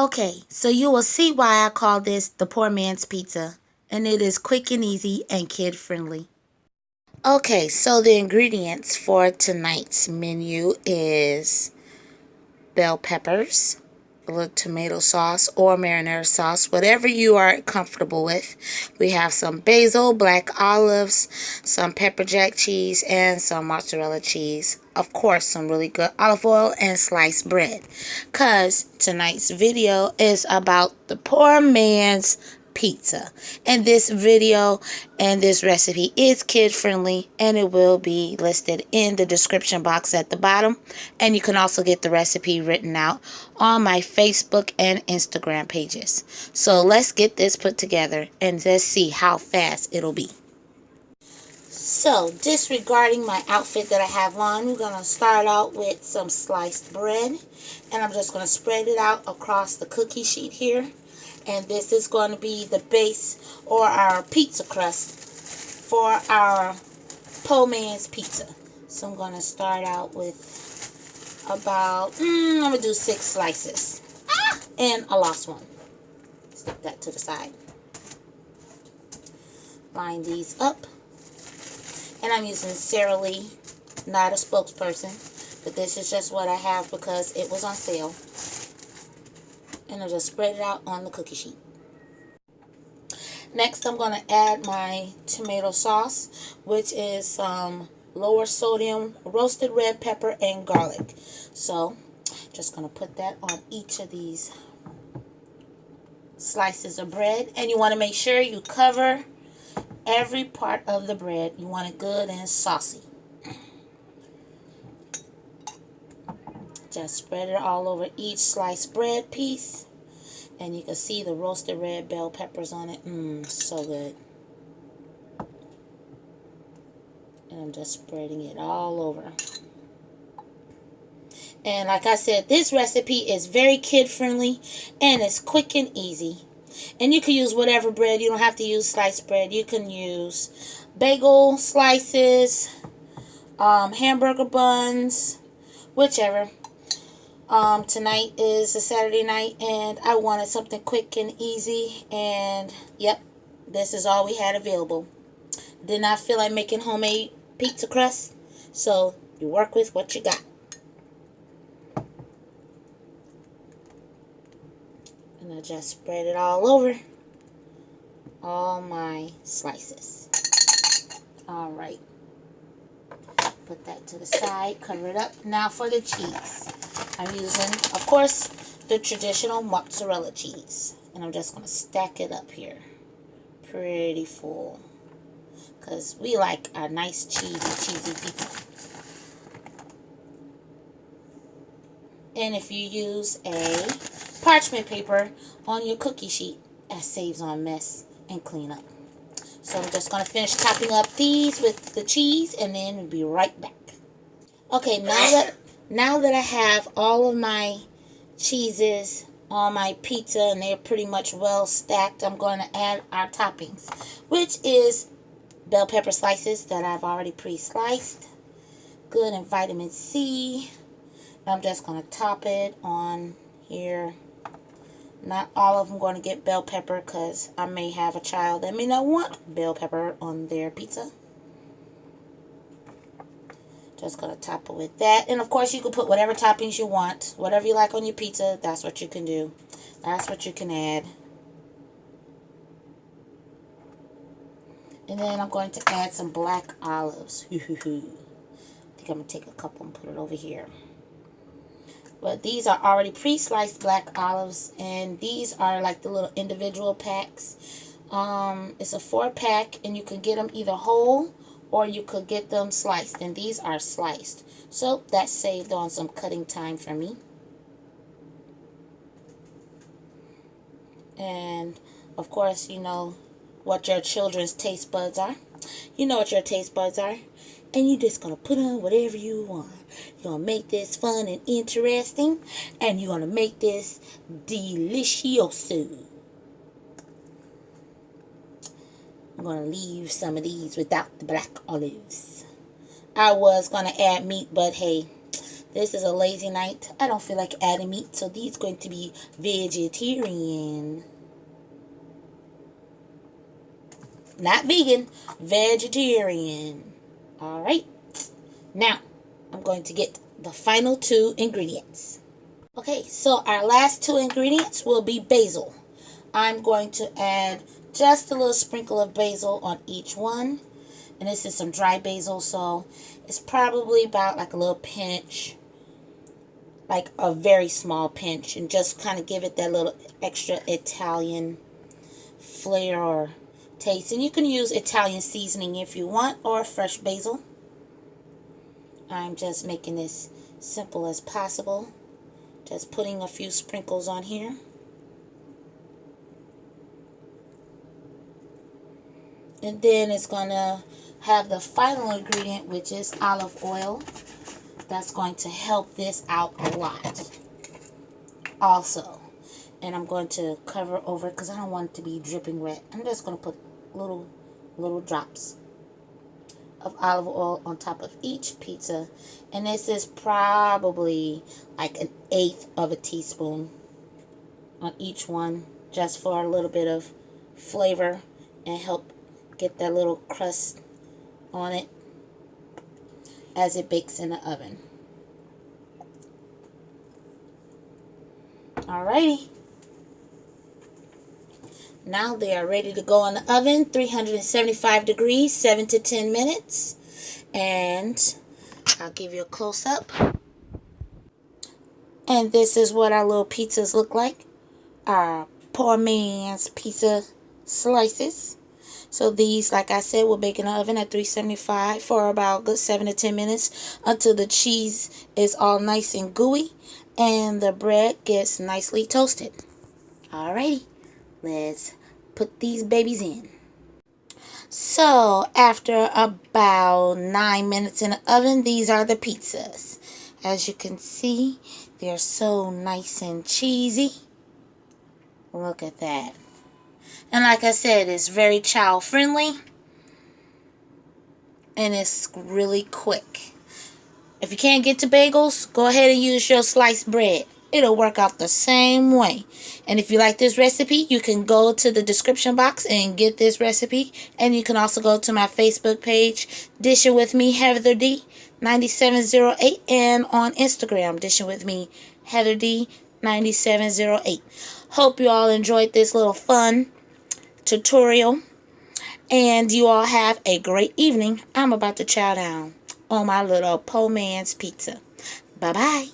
Okay, so you will see why I call this the poor man's pizza, and it is quick and easy and kid friendly. Okay, so the ingredients for tonight's menu is bell peppers, a little tomato sauce or marinara sauce, whatever you are comfortable with. We have some basil, black olives, some pepper jack cheese, and some mozzarella cheese. Of course, some really good olive oil and sliced bread. Because tonight's video is about the poor man's pizza. And this video and this recipe is kid friendly, and it will be listed in the description box at the bottom. And you can also get the recipe written out on my Facebook and Instagram pages. So let's get this put together and let's see how fast it'll be. So, disregarding my outfit that I have on, we're going to start out with some sliced bread. And I'm just going to spread it out across the cookie sheet here. And this is going to be the base or our pizza crust for our poor man's pizza. So I'm going to start out with about, I'm going to do 6 slices. And I lost one. Stick that to the side. Line these up. And I'm using Sara Lee, not a spokesperson. But this is just what I have because it was on sale. And I'll just spread it out on the cookie sheet. Next, I'm going to add my tomato sauce, which is some lower sodium roasted red pepper and garlic. So, just going to put that on each of these slices of bread. And you want to make sure you cover every part of the bread. You want it good and saucy. Just spread it all over each sliced bread piece. And you can see the roasted red bell peppers on it. So good. And I'm just spreading it all over. And like I said, this recipe is very kid friendly and it's quick and easy. And you can use whatever bread. You don't have to use sliced bread. You can use bagel slices, hamburger buns, whichever. Tonight is a Saturday night and I wanted something quick and easy, and yep, this is all we had available. Did not feel like making homemade pizza crust, so you work with what you got. And I just spread it all over all my slices. Alright, put that to the side, cover it up. Now for the cheese. I'm using, of course, the traditional mozzarella cheese. And I'm just going to stack it up here. Pretty full. Because we like a nice cheesy pizza. And if you use a parchment paper on your cookie sheet, that saves on mess and cleanup. So I'm just going to finish topping up these with the cheese, and then we'll be right back. Okay, now that I have all of my cheeses on my pizza and they're pretty much well stacked, I'm going to add our toppings, which is bell pepper slices that I've already pre-sliced. Good and vitamin C. I'm just going to top it on here. Not all of them going to get bell pepper because I may have a child that may not want bell pepper on their pizza. Just going to top it with that. And of course you can put whatever toppings you want. Whatever you like on your pizza, that's what you can do. That's what you can add. And then I'm going to add some black olives. I think I'm going to take a couple and put it over here. But these are already pre-sliced black olives. And these are like the little individual packs. It's a 4-pack. And you can get them either whole or you could get them sliced. And these are sliced. So that saved on some cutting time for me. And of course, you know what your children's taste buds are. You know what your taste buds are. And you're just going to put on whatever you want. You're going to make this fun and interesting. And you're going to make this delicioso. I'm going to leave some of these without the black olives. I was going to add meat, but hey, This is a lazy night. I don't feel like adding meat, so these are going to be vegetarian. Not vegan, vegetarian. Alright. Now, I'm going to get the final 2 ingredients. Okay, so our last 2 ingredients will be basil. I'm going to add just a little sprinkle of basil on each one. And this is some dry basil, so it's probably about like a little pinch. Like a very small pinch. And just kind of give it that little extra Italian flair or taste. And you can use Italian seasoning if you want, or fresh basil. I'm just making this simple as possible. Just putting a few sprinkles on here. And then it's going to have the final ingredient, which is olive oil. That's going to help this out a lot also. And I'm going to cover over because I don't want it to be dripping wet. I'm just going to put little drops of olive oil on top of each pizza. And this is probably like 1/8 of a teaspoon on each one, just for a little bit of flavor and help get that little crust on it as it bakes in the oven. Alrighty. Now they are ready to go in the oven, 375 degrees, 7 to 10 minutes. And I'll give you a close-up. And this is what our little pizzas look like. Our poor man's pizza slices. So these, like I said, will bake in the oven at 375 for about a good 7 to 10 minutes until the cheese is all nice and gooey and the bread gets nicely toasted. Alrighty, let's put these babies in. So after about 9 minutes in the oven, these are the pizzas. As you can see, they're so nice and cheesy. Look at that. And like I said, it's very child friendly. And it's really quick. If you can't get to bagels, go ahead and use your sliced bread. It'll work out the same way. And if you like this recipe, you can go to the description box and get this recipe. And you can also go to my Facebook page, Dishing With Me, Heather D 9708. And on Instagram, Dishing With Me, Heather D 9708. Hope you all enjoyed this little fun tutorial. And you all have a great evening. I'm about to chow down on my little po' man's pizza. Bye-bye.